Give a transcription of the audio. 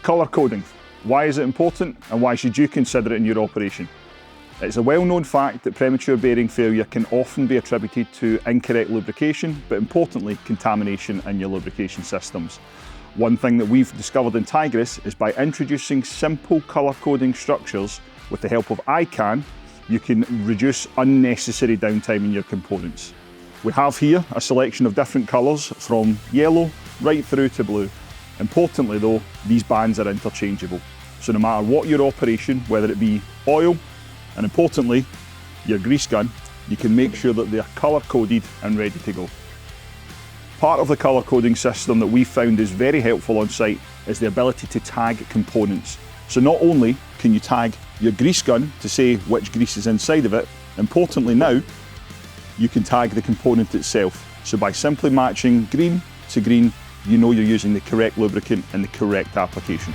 Colour coding. Why is it important and why should you consider it in your operation? It's a well-known fact that premature bearing failure can often be attributed to incorrect lubrication, but importantly, contamination in your lubrication systems. One thing that we've discovered in Tigris is by introducing simple colour coding structures with the help of iCan, you can reduce unnecessary downtime in your components. We have here a selection of different colours from yellow right through to blue. Importantly though, these bands are interchangeable. So no matter what your operation, whether it be oil, and importantly, your grease gun, you can make sure that they're colour coded and ready to go. Part of the colour coding system that we found is very helpful on site is the ability to tag components. So not only can you tag your grease gun to say which grease is inside of it, importantly now, you can tag the component itself. So by simply matching green to green, you know you're using the correct lubricant and the correct application.